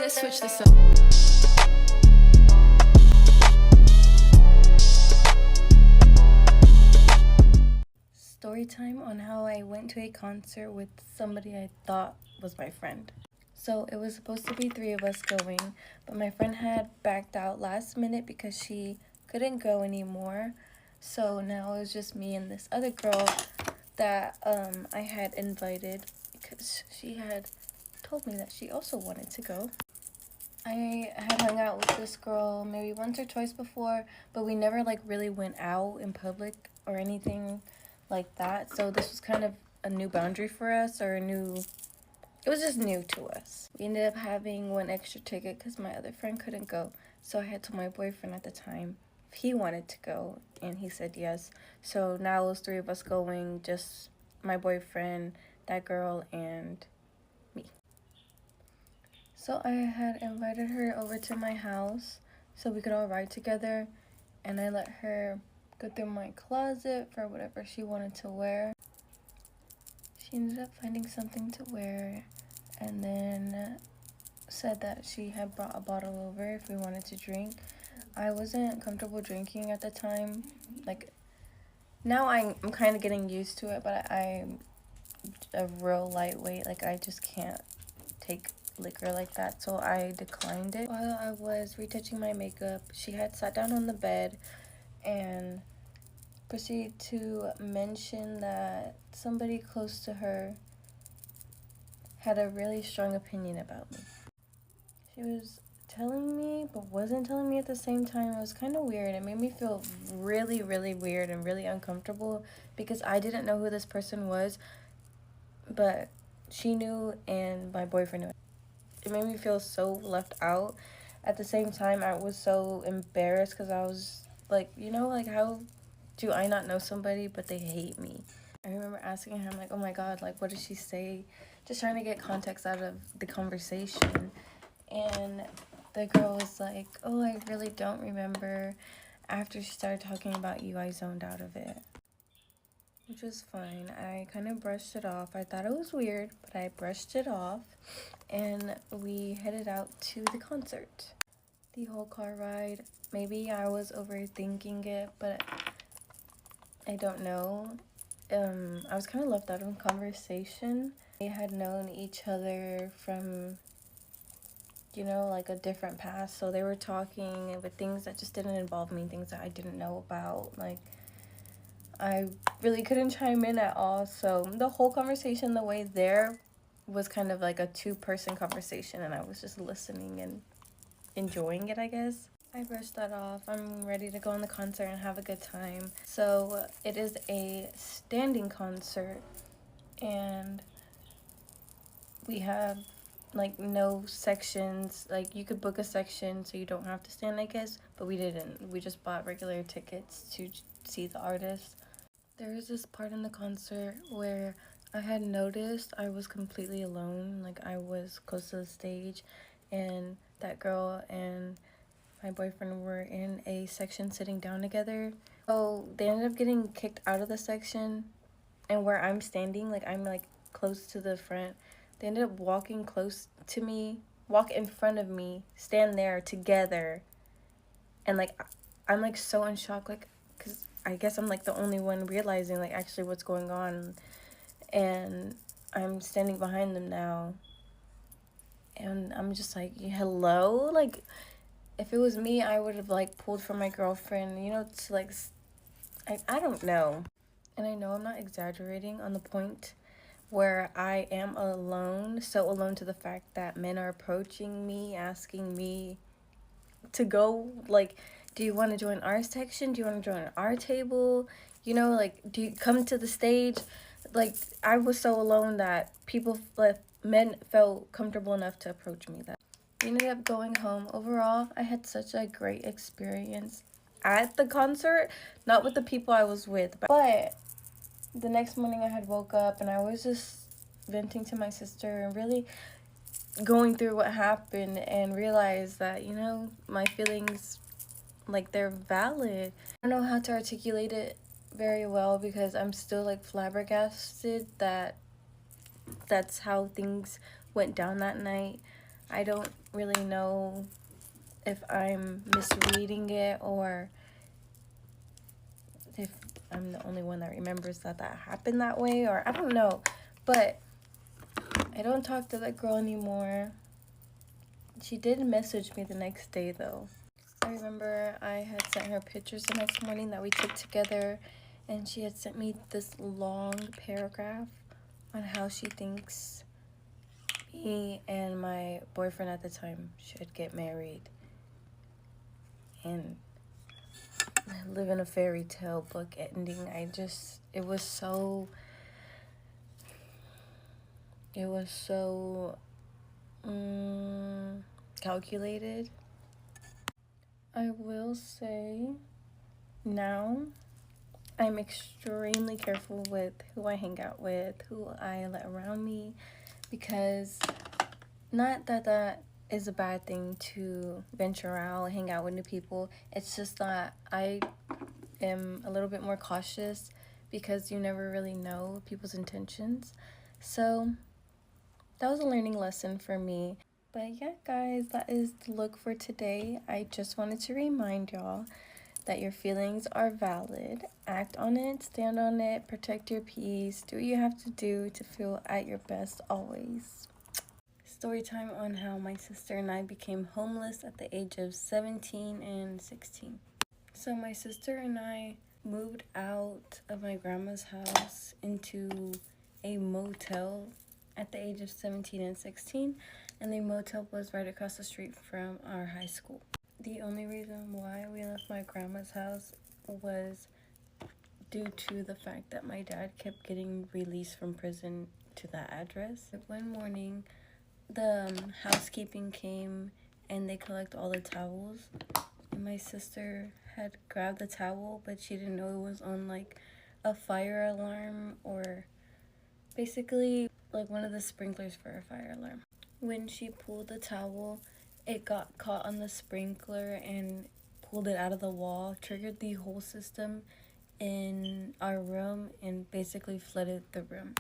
Let's switch this up. Story time on how I went to a concert with somebody I thought was my friend. So it was supposed to be 3 of us going, but my friend had backed out last minute because she couldn't go anymore. So now it was just me and this other girl that I had invited because she had told me that she also wanted to go. I had hung out with this girl maybe once or twice before, but we never like really went out in public or anything like that. So this was kind of a new boundary for us, or it was just new to us. We ended up having 1 extra ticket because my other friend couldn't go. So I had told my boyfriend at the time if he wanted to go, and he said yes. So now it was 3 of us going, just my boyfriend, that girl, and me. So I had invited her over to my house so we could all ride together, and I let her go through my closet for whatever she wanted to wear. She ended up finding something to wear and then said that she had brought a bottle over if we wanted to drink. I wasn't comfortable drinking at the time. Like, now I'm kind of getting used to it, but I'm a real lightweight. Like, I just can't take liquor like that, so I declined it. While I was retouching my makeup, she had sat down on the bed and proceeded to mention that somebody close to her had a really strong opinion about me. She was telling me but wasn't telling me at the same time. It was kind of weird. It made me feel really, really weird and really uncomfortable because I didn't know who this person was, but she knew and my boyfriend knew. It made me feel so left out. At the same time, I was so embarrassed because I was like, you know, like, how do I not know somebody but they hate me? I remember asking her, I'm like, oh my god, like, what did she say? Just trying to get context out of the conversation. And the girl was like, oh, I really don't remember. After she started talking about you, I zoned out of it. Which was fine. I kind of brushed it off. I thought it was weird, but I brushed it off. And we headed out to the concert. The whole car ride, maybe I was overthinking it, but I don't know. I was kind of left out of conversation. They had known each other from, you know, like a different past, so they were talking with things that just didn't involve me, things that I didn't know about. Like, I really couldn't chime in at all, so the whole conversation, the way there, was kind of like a 2-person conversation, and I was just listening and enjoying it, I guess. I brushed that off. I'm ready to go on the concert and have a good time. So it is a standing concert, and we have like no sections. Like, you could book a section so you don't have to stand, I guess, but we didn't. We just bought regular tickets to see the artist. There was this part in the concert where I had noticed I was completely alone. Like, I was close to the stage, and that girl and my boyfriend were in a section sitting down together. So they ended up getting kicked out of the section, and where I'm standing, like, I'm like close to the front, they ended up walking close to me, walk in front of me, stand there together, and like, I'm like so in shock, like, because I guess I'm like the only one realizing like actually what's going on, and I'm standing behind them now, and I'm just like, hello? Like, if it was me, I would have like pulled for my girlfriend, you know, to like, I don't know. And I know I'm not exaggerating on the point where I am alone, so alone to the fact that men are approaching me, asking me to go, like, do you want to join our section? Do you want to join our table? You know, like, do you come to the stage? Like, I was so alone that men felt comfortable enough to approach me. That we ended up going home. Overall, I had such a great experience at the concert, not with the people I was with, but the next morning I had woke up and I was just venting to my sister and really going through what happened, and realized that, you know, my feelings, like, they're valid. I don't know how to articulate it very well because I'm still like flabbergasted that that's how things went down that night. I don't really know if I'm misreading it or if I'm the only one that remembers that happened that way, or I don't know. But I don't talk to that girl anymore. She did message me the next day though. I remember I had sent her pictures the next morning that we took together, and she had sent me this long paragraph on how she thinks me and my boyfriend at the time should get married and live in a fairy tale book ending. It was so calculated. I will say now I'm extremely careful with who I hang out with, who I let around me, because not that that is a bad thing to venture out, hang out with new people. It's just that I am a little bit more cautious because you never really know people's intentions. So that was a learning lesson for me. But yeah, guys, that is the look for today. I just wanted to remind y'all that your feelings are valid. Act on it, stand on it, protect your peace, do what you have to do to feel at your best always. Story time on how my sister and I became homeless at the age of 17 and 16. So my sister and I moved out of my grandma's house into a motel at the age of 17 and 16, and the motel was right across the street from our high school. The only reason why we left my grandma's house was due to the fact that my dad kept getting released from prison to that address. One morning, the housekeeping came and they collected all the towels, and my sister had grabbed the towel, but she didn't know it was on like a fire alarm, or basically like one of the sprinklers for a fire alarm. When she pulled the towel, it got caught on the sprinkler and pulled it out of the wall, triggered the whole system in our room, and basically flooded the room.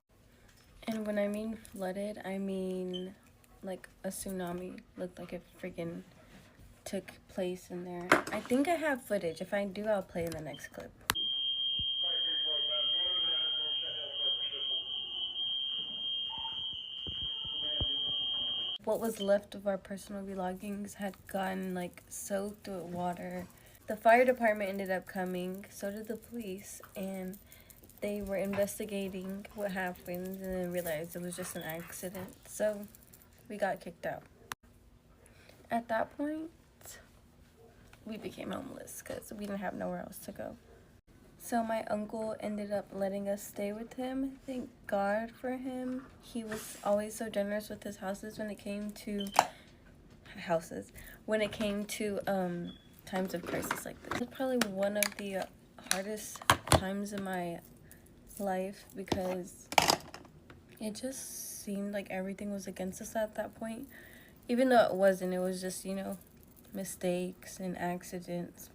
And when I mean flooded, I mean like a tsunami. Looked like it freaking took place in there. I think I have footage. If I do, I'll play in the next clip. What was left of our personal belongings had gotten like soaked with water. The fire department ended up coming, so did the police, and they were investigating what happened and then realized it was just an accident. So we got kicked out. At that point, we became homeless because we didn't have nowhere else to go. So my uncle ended up letting us stay with him. Thank God for him. He was always so generous with his houses when it came to times of crisis like this. It's probably one of the hardest times in my life because it just seemed like everything was against us at that point. Even though it wasn't, it was just, mistakes and accidents.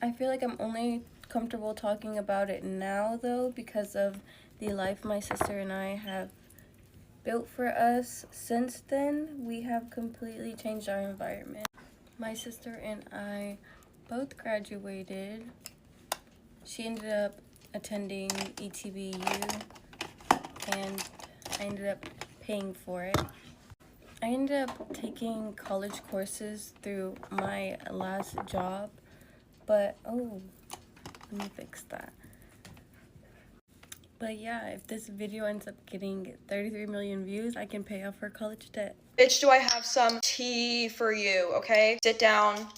I feel like I'm only comfortable talking about it now though because of the life my sister and I have built for us. Since then, we have completely changed our environment. My sister and I both graduated. She ended up attending ETBU and I ended up paying for it. I ended up taking college courses through my last job, but let me fix that. But yeah, if this video ends up getting 33 million views, I can pay off her college debt. Bitch, do I have some tea for you, okay? Sit down,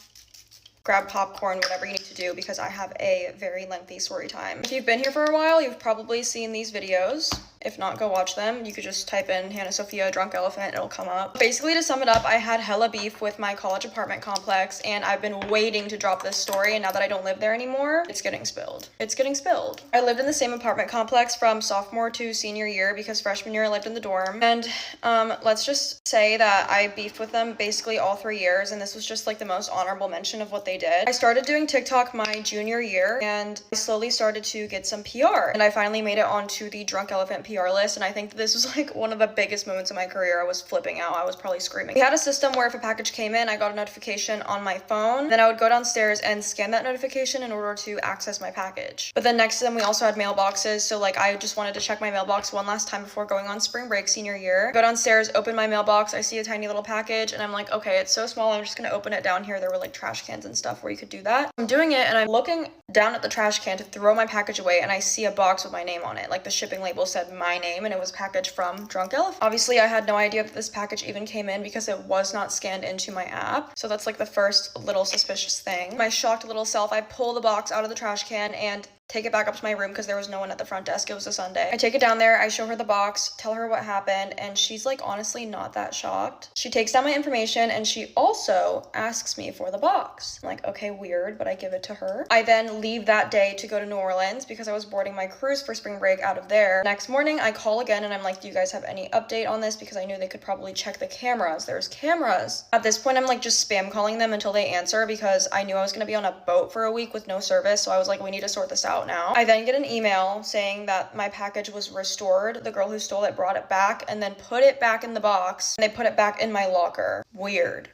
grab popcorn, whatever you need to do, because I have a very lengthy story time. If you've been here for a while, you've probably seen these videos. If not, go watch them. You could just type in Hannah Sophia Drunk Elephant, it'll come up. Basically, to sum it up, I had hella beef with my college apartment complex, and I've been waiting to drop this story, and now that I don't live there anymore, it's getting spilled. It's getting spilled. I lived in the same apartment complex from sophomore to senior year because freshman year I lived in the dorm, and let's just say that I beefed with them basically all 3 years, and this was just like the most honorable mention of what they did. I started doing TikTok my junior year, and I slowly started to get some PR, and I finally made it onto the Drunk Elephant PR NPR list, and I think this was like one of the biggest moments of my career. I was flipping out. I was probably screaming. We had a system where if a package came in, I got a notification on my phone. Then I would go downstairs and scan that notification in order to access my package. But then next to them, we also had mailboxes. So like I just wanted to check my mailbox one last time before going on spring break senior year. Go downstairs, open my mailbox. I see a tiny little package and I'm like, okay, it's so small. I'm just gonna open it down here. There were like trash cans and stuff where you could do that. I'm doing it and I'm looking down at the trash can to throw my package away, and I see a box with my name on it. Like the shipping label said my name, and it was packaged from Drunk Elephant. Obviously, I had no idea that this package even came in because it was not scanned into my app. So that's like the first little suspicious thing. My shocked little self, I pull the box out of the trash can and take it back up to my room because there was no one at the front desk. It was a Sunday. I take it down there, I show her the box, tell her what happened, and she's like honestly not that shocked. She takes down my information and she also asks me for the box. I'm like, okay, weird, but I give it to her. I then leave that day to go to New Orleans because I was boarding my cruise for spring break out of there. Next morning, I call again and I'm like, do you guys have any update on this? Because I knew they could probably check the cameras. There's cameras. At this point, I'm like just spam calling them until they answer because I knew I was gonna be on a boat for a week with no service. So I was like, we need to sort this out now. I then get an email saying that my package was restored. The girl who stole it brought it back and then put it back in the box, and they put it back in my locker. Weird.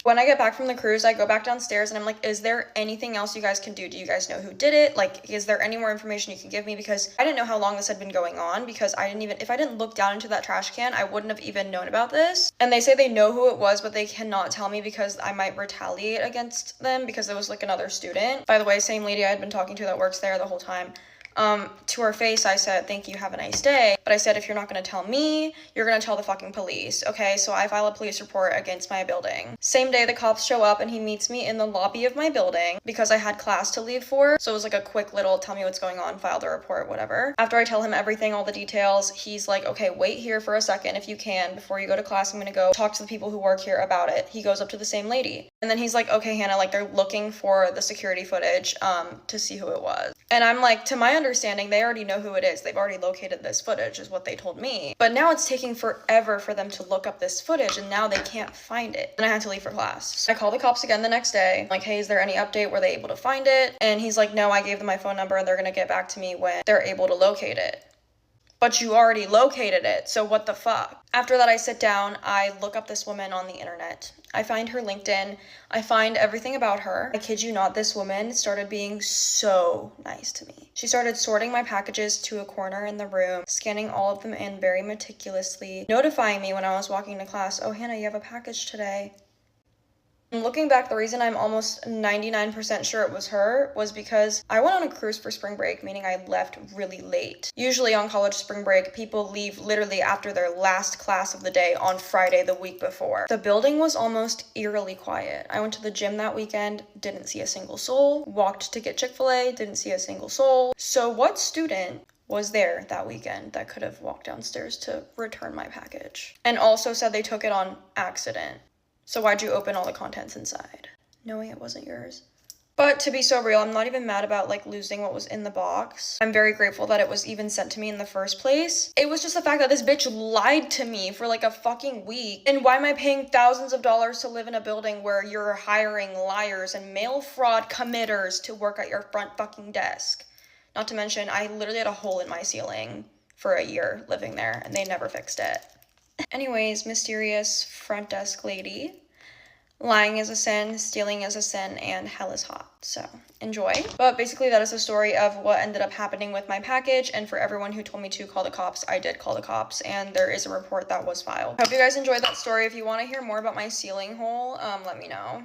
When I get back from the cruise, I go back downstairs and I'm like, is there anything else you guys can do? Do you guys know who did it? Like, is there any more information you can give me? Because I didn't know how long this had been going on, because if I didn't look down into that trash can, I wouldn't have even known about this. And they say they know who it was, but they cannot tell me because I might retaliate against them because it was like another student. By the way, same lady I had been talking to that works there the whole time. To her face, I said, thank you, have a nice day. But I said, if you're not going to tell me, you're going to tell the fucking police. Okay, so I file a police report against my building. Same day, the cops show up and he meets me in the lobby of my building because I had class to leave for. So it was like a quick little, tell me what's going on, file the report, whatever. After I tell him everything, all the details, he's like, okay, wait here for a second if you can. Before you go to class, I'm going to go talk to the people who work here about it. He goes up to the same lady. And then he's like, okay, Hannah, like they're looking for the security footage to see who it was. And I'm like, to my understanding, they already know who it is. They've already located this footage is what they told me. But now it's taking forever for them to look up this footage and now they can't find it. And I had to leave for class. So I called the cops again the next day. I'm like, hey, is there any update? Were they able to find it? And he's like, no, I gave them my phone number and they're gonna get back to me when they're able to locate it. But you already located it, so what the fuck? After that, I sit down, I look up this woman on the internet. I find her LinkedIn, I find everything about her. I kid you not, this woman started being so nice to me. She started sorting my packages to a corner in the room, scanning all of them in very meticulously, notifying me when I was walking to class, oh, Hannah, you have a package today. And looking back, the reason I'm almost 99% sure it was her was because I went on a cruise for spring break, meaning I left really late. Usually on college spring break, people leave literally after their last class of the day on Friday the week before. The building was almost eerily quiet. I went to the gym that weekend, didn't see a single soul. Walked to get Chick-fil-A, didn't see a single soul. So what student was there that weekend that could have walked downstairs to return my package? And also said they took it on accident. So why'd you open all the contents inside, knowing it wasn't yours? But to be so real, I'm not even mad about like losing what was in the box. I'm very grateful that it was even sent to me in the first place. It was just the fact that this bitch lied to me for like a fucking week. And why am I paying thousands of dollars to live in a building where you're hiring liars and mail fraud committers to work at your front fucking desk? Not to mention, I literally had a hole in my ceiling for a year living there and they never fixed it. Anyways, mysterious front desk lady. Lying is a sin, stealing is a sin, and hell is hot. So, enjoy. But basically, that is the story of what ended up happening with my package. And for everyone who told me to call the cops, I did call the cops. And there is a report that was filed. Hope you guys enjoyed that story. If you want to hear more about my ceiling hole, let me know.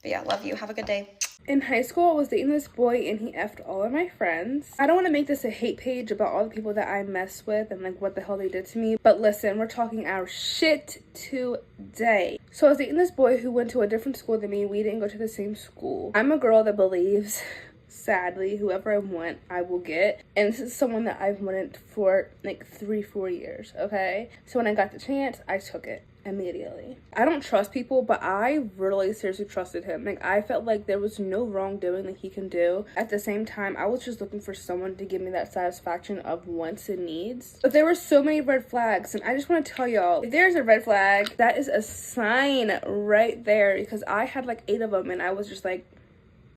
But yeah, love you. Have a good day. In high school, I was dating this boy and he effed all of my friends. I don't want to make this a hate page about all the people that I mess with and like what the hell they did to me. But listen, we're talking our shit today. So I was dating this boy who went to a different school than me. We didn't go to the same school. I'm a girl that believes, sadly, whoever I want, I will get. And this is someone that I've wanted for like 3-4 years, okay? So when I got the chance, I took it immediately. I don't trust people, but I really seriously trusted him. Like, I felt like there was no wrongdoing that he can do. At the same time, I was just looking for someone to give me that satisfaction of wants and needs. But there were so many red flags, and I just want to tell y'all, if there's a red flag, that is a sign right there, because I had like 8 of them, and I was just like,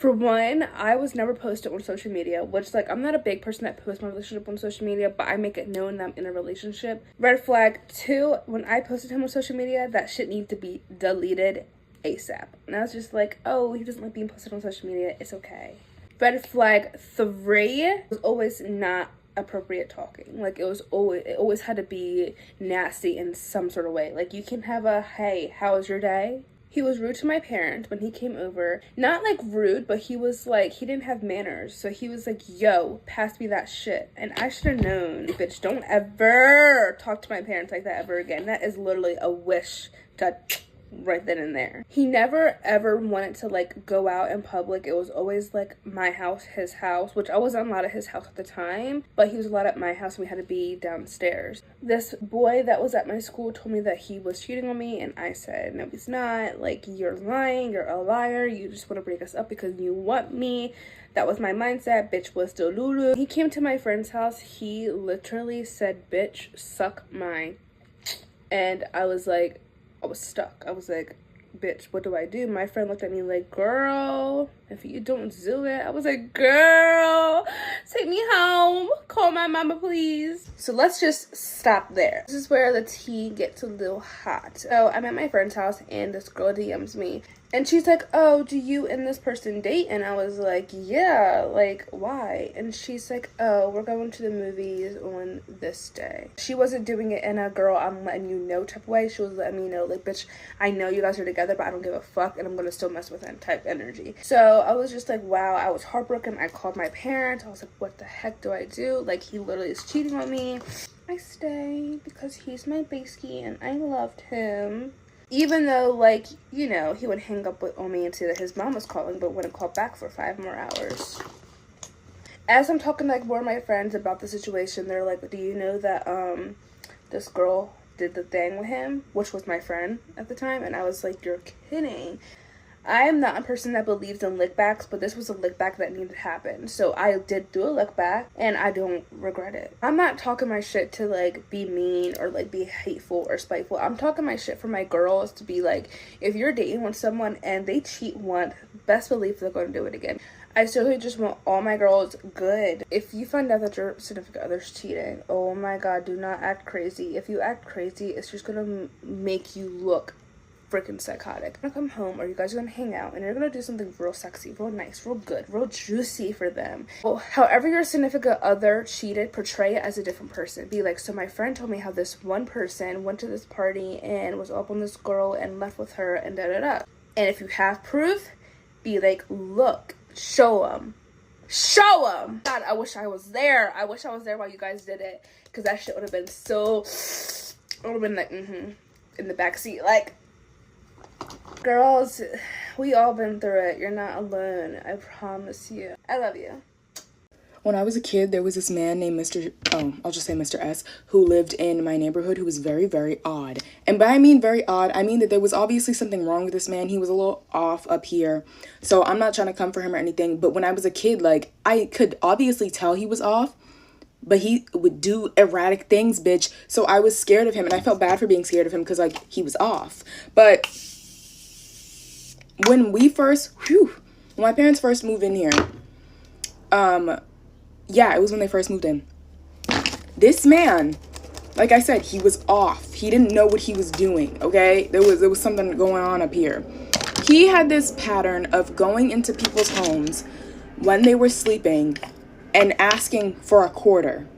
For one, I was never posted on social media, which, like, I'm not a big person that posts my relationship on social media, but I make it known that I'm in a relationship. Red flag. 2, when I posted him on social media, that shit needs to be deleted ASAP. And I was just like, oh, he doesn't like being posted on social media. It's okay. Red flag 3 was always not appropriate talking. Like, it always had to be nasty in some sort of way. Like, you can have a, hey, how was your day? He was rude to my parents when he came over. Not like rude, but he was like, he didn't have manners. So he was like, yo, pass me that shit. And I should have known, bitch, don't ever talk to my parents like that ever again. That is literally a wish to right then and there. He never ever wanted to like go out in public. It was always like my house, his house, which I wasn't allowed at his house at the time, but he was allowed at my house and we had to be downstairs. This boy that was at my school told me that he was cheating on me, and I said, no, he's not. Like, you're lying, you're a liar, you just want to break us up because you want me. That was my mindset. Bitch was still Lulu. He came to my friend's house. He literally said, bitch, suck my. And I was like, I was stuck. I was like, bitch, what do I do? My friend looked at me like, girl, if you don't do it. I was like, girl, take me home. Call my mama, please. So let's just stop there. This is where the tea gets a little hot. So I'm at my friend's house and this girl DMs me. And she's like, oh, do you and this person date? And I was like, yeah, like, why? And she's like, oh, we're going to the movies on this day. She wasn't doing it in a girl, I'm letting you know type of way. She was letting me know, like, bitch, I know you guys are together, but I don't give a fuck, and I'm going to still mess with him type energy. So I was just like, wow, I was heartbroken. I called my parents. I was like, what the heck do I do? Like, he literally is cheating on me. I stayed because he's my bestie and I loved him. Even though, like, you know, he would hang up on me and say that his mom was calling, but wouldn't call back for 5 more hours. As I'm talking to, like, more of my friends about the situation, they're like, do you know that, this girl did the thing with him? Which was my friend at the time. And I was like, you're kidding. I am not a person that believes in lick backs, but this was a lick back that needed to happen. So I did do a lick back, and I don't regret it. I'm not talking my shit to, like, be mean or, like, be hateful or spiteful. I'm talking my shit for my girls to be like, if you're dating with someone and they cheat once, best believe they're going to do it again. I certainly just want all my girls good. If you find out that your significant other's cheating, oh my god, do not act crazy. If you act crazy, it's just gonna make you look freaking psychotic. I'm gonna come home, or you guys are gonna hang out, and you're gonna do something real sexy, real nice, real good, real juicy for them. Well, however your significant other cheated, portray it as a different person. Be like, so my friend told me how this one person went to this party and was up on this girl and left with her and da-da-da. And if you have proof, be like, look, show them. Show them! God, I wish I was there. I wish I was there while you guys did it, because that shit would have been so, it would have been like, in the backseat, like, girls, we all been through it. You're not alone. I promise you. I love you. When I was a kid, there was this man named I'll just say Mr. S, who lived in my neighborhood, who was very, very odd. And by I mean very odd, I mean that there was obviously something wrong with this man. He was a little off up here. So I'm not trying to come for him or anything. But when I was a kid, like, I could obviously tell he was off. But he would do erratic things, bitch. So I was scared of him. And I felt bad for being scared of him because, like, he was off. But when my parents first moved in here, yeah, it was when they first moved in. This man, like I said, he was off. He didn't know what he was doing, okay? There was something going on up here. He had this pattern of going into people's homes when they were sleeping and asking for a quarter.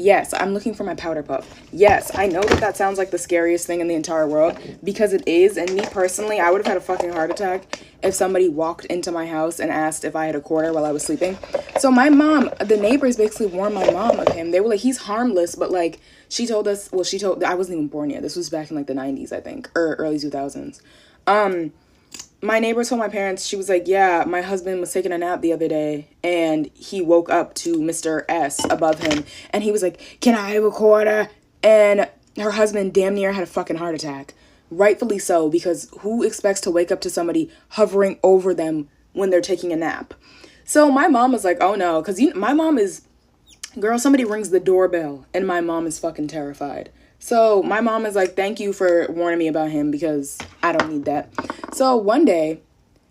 Yes, I'm looking for my powder puff. Yes, I know that sounds like the scariest thing in the entire world, because it is. And me personally, I would have had a fucking heart attack if somebody walked into my house and asked if I had a quarter while I was sleeping. So my mom, the neighbors basically warned my mom of him. They were like, he's harmless, but like, I wasn't even born yet. This was back in like the 90s, I think, or early 2000s. My neighbor told my parents, she was like, yeah, my husband was taking a nap the other day and he woke up to Mr. S above him and he was like, can I have a quarter? And her husband damn near had a fucking heart attack. Rightfully so, because who expects to wake up to somebody hovering over them when they're taking a nap? So my mom was like, oh no, because my mom is, girl, somebody rings the doorbell and my mom is fucking terrified. So my mom is like, thank you for warning me about him because I don't need that. So one day,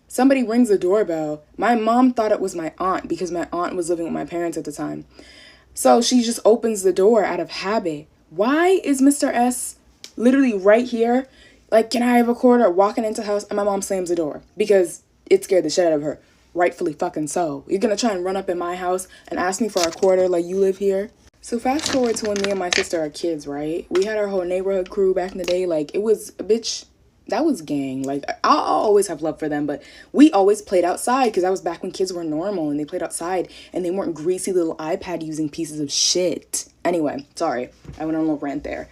somebody rings the doorbell. My mom thought it was my aunt because my aunt was living with my parents at the time. So she just opens the door out of habit. Why is Mr. S literally right here? Like, can I have a quarter? Walking into the house, and my mom slams the door because it scared the shit out of her. Rightfully fucking so. You're gonna try and run up in my house and ask me for a quarter like you live here? So fast forward to when me and my sister are kids, right? We had our whole neighborhood crew back in the day. Like, it was, bitch, that was gang. Like, I'll always have love for them, but we always played outside because that was back when kids were normal and they played outside and they weren't greasy little iPad using pieces of shit. Anyway, sorry, I went on a little rant there.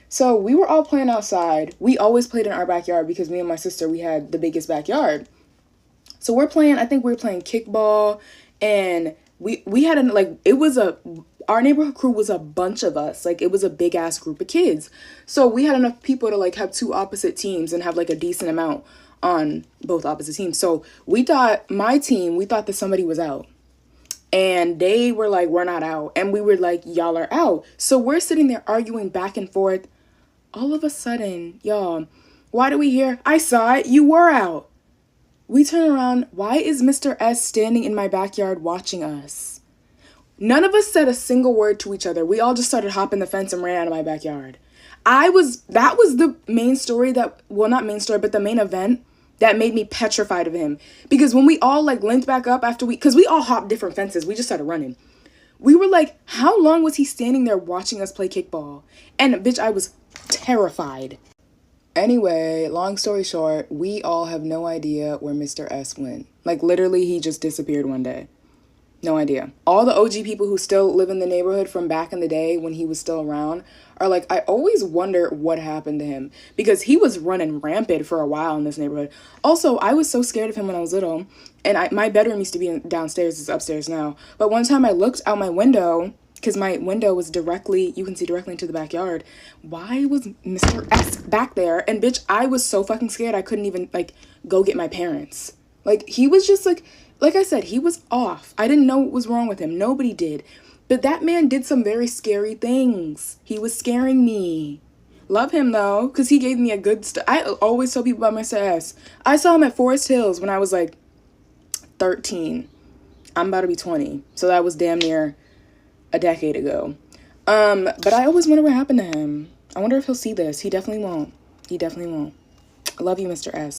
So we were all playing outside. We always played in our backyard because me and my sister, we had the biggest backyard. So we're playing, I think we were playing kickball, and we had our neighborhood crew was a bunch of us. Like, it was a big ass group of kids. So we had enough people to like have two opposite teams and have like a decent amount on both opposite teams. So we thought that somebody was out. And they were like, we're not out. And we were like, y'all are out. So we're sitting there arguing back and forth. All of a sudden, y'all, why do we hear, I saw it, you were out. We turn around, why is Mr. S standing in my backyard watching us? None of us said a single word to each other. We all just started hopping the fence and ran out of my backyard. That was the main story not main story, but the main event that made me petrified of him. Because when we all like linked back up after because we all hopped different fences, we just started running. We were like, how long was he standing there watching us play kickball? And bitch, I was terrified. Anyway, long story short, we all have no idea where Mr. S went. Like, literally, he just disappeared one day. No idea. All the OG people who still live in the neighborhood from back in the day when he was still around are like, I always wonder what happened to him. Because he was running rampant for a while in this neighborhood. Also, I was so scared of him when I was little. And my bedroom used to be downstairs. It's upstairs now. But one time I looked out my window, because my window was you can see directly into the backyard. Why was Mr. S back there? And bitch, I was so fucking scared I couldn't even, like, go get my parents. Like, he was just, like I said, he was off. I didn't know what was wrong with him. Nobody did. But that man did some very scary things. He was scaring me. Love him, though, because he gave me a good I always tell people about Mr. S. I saw him at Forest Hills when I was, like, 13. I'm about to be 20. So that was damn near a decade ago. But I always wonder what happened to him. I wonder if he'll see this. He definitely won't. He definitely won't. I love you, Mr. S.